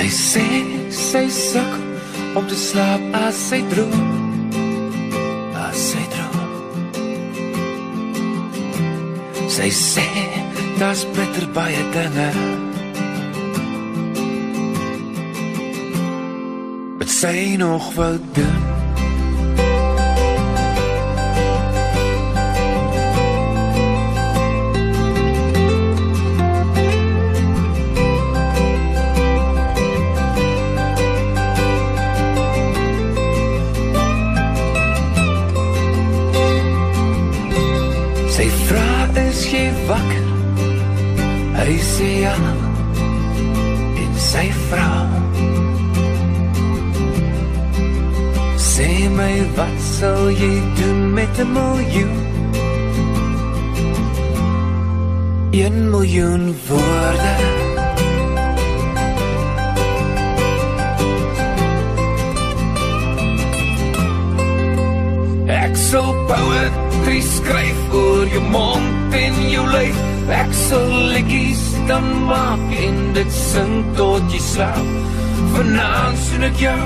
sê sy sukkel om te slaap as sy droom. Sy sê, daar's bitter baie dinge wat sy nog wou doen. Sy vra, is jy wakker? Hy sê ja, en sy vra, sê my, wat sal jy doen met 'n miljoen? 1 miljoen woorde. Ek sal poetry skryf oor jou mond en jou lyf. Ek sal liedjies dan maak en dit sing tot jy slaap. Vanaand sien ek jou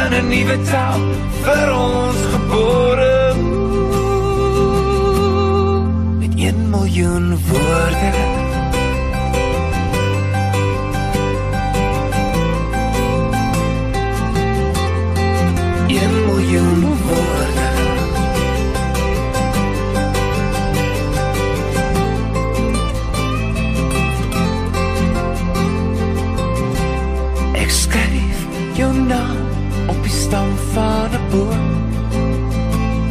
in 'n nuwe taal vir ons gebore. Met 1 miljoen woorde. Ek skryf jou naam op die stam van 'n boom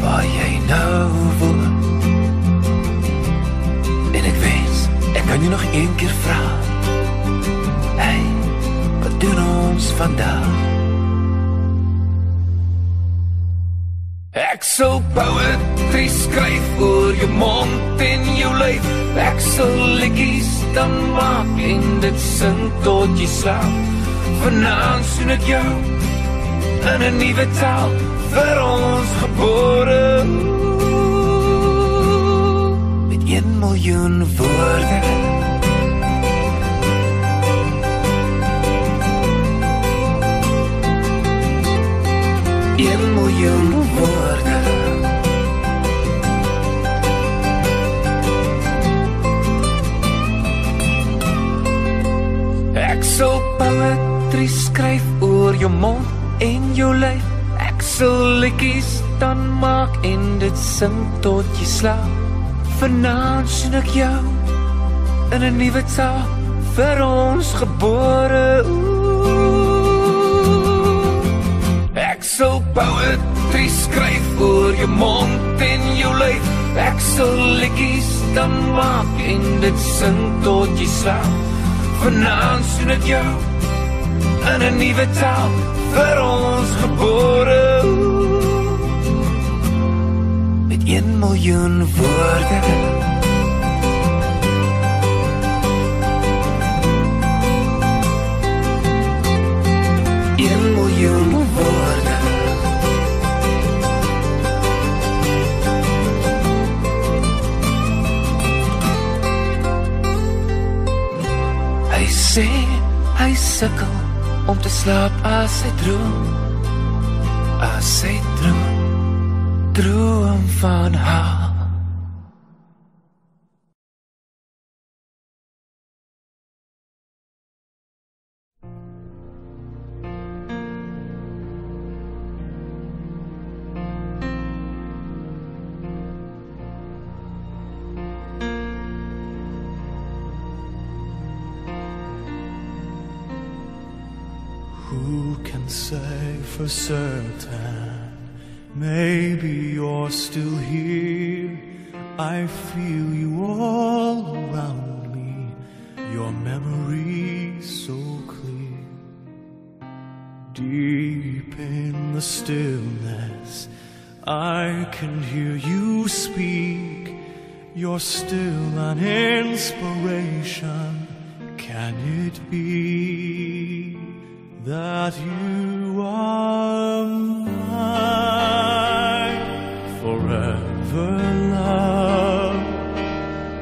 waar jy nou woon. En ek wens, ek kan jy nog een keer vra, hey, wat doen ons vandag? Ek sal poetry skryf oor jou mond en jou lyf. Ek sal liedjies dan maak en dit sing tot jy slaap. Vanaand sien ek jou in 'n nuwe taal vir ons gebore. Met 1 miljoen woorde. Woorde. Ek sal poetry skryf oor jou mond en jou lyf. Ek sal liedjies dan maak en dit sing tot jy slaap. Vanaand sien ek jou in 'n nuwe taal vir ons gebore. Ek sal poetry skryf oor jou mond en jou lyf. Ek sal liedjies dan maak en dit sing tot jy slaap. Vanaand sien ek jou in 'n nuwe taal vir ons gebore. Met 1 miljoen woorde. Hy sê, hy sukkel om te slaap as hy droom. As hy droom van haar. Who can say for certain? Maybe you're still here. I feel you all around me. Your memory so clear. Deep in the stillness, I can hear you speak. You're still an inspiration. Can it be that you are mine forever, love,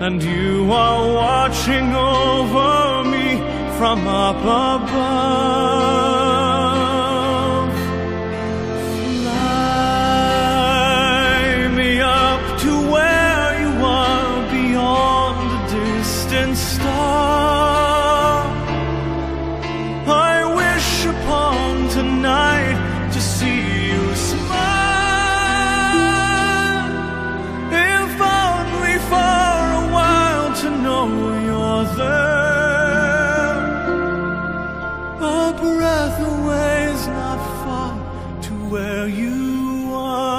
and you are watching over me from up above? where you are.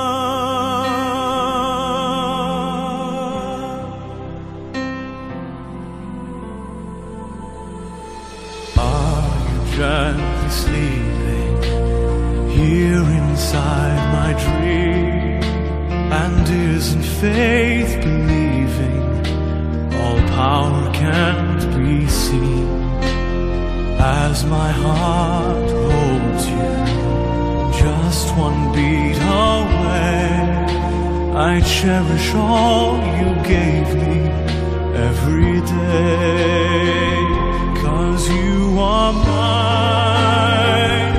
Are you gently sleeping here inside my dream? And isn't faith believing all power can't be seen? As my heart holds you just one beat away, I cherish all you gave me every day. 'Cause you are mine,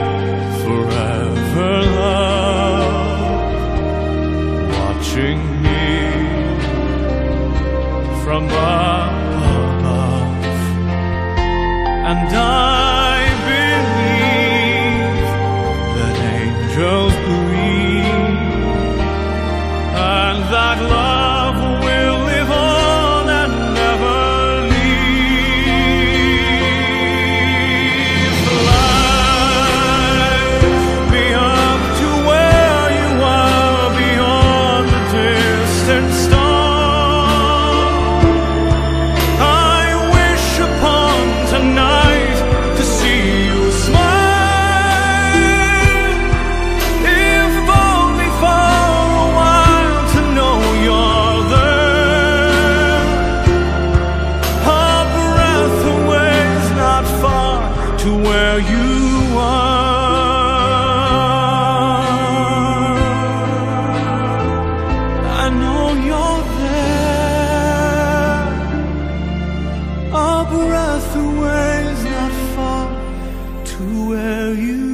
forever love, watching me from above. And I believe that angels breathe, and that love will live on and never leave. Fly me up to where you are, beyond the distant star. I wish upon tonight to see you smile, if only for a while, to know you're there. A breath away is not far to where you are. I know you're there. A breath away is not far to where you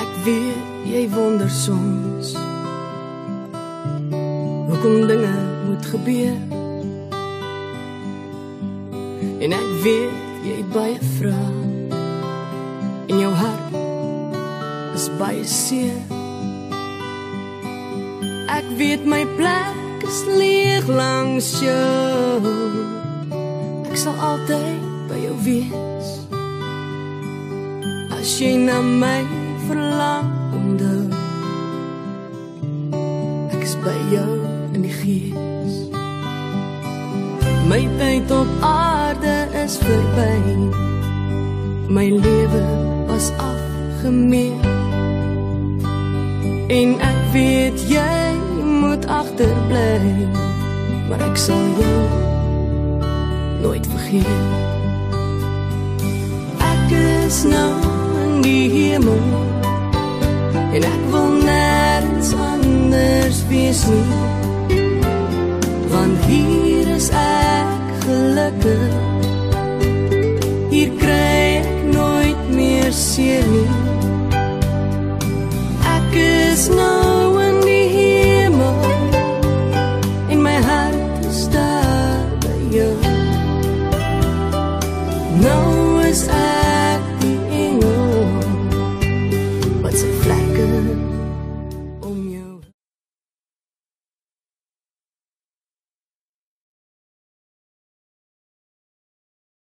Ek weet jy wonder soms hoekom dinge moet gebeur. En ek weet jy het baie vrae en jou hart is baie seer. Ek weet my plek is leeg langs jou. Ek sal altyd by jou wees. As jy na my verlang, onthou ek is by jou in die gees. My tyd op aarde is verby, my lewe was afgemeet, en ek weet jy moet agterbly, maar ek sal jou nooit vergeet. Ek is nou in die hemel, en ek wil nergens anders wees nie, want hier is ek gelukkig. Hier kry ek nooit meer seer nie. Ek is nou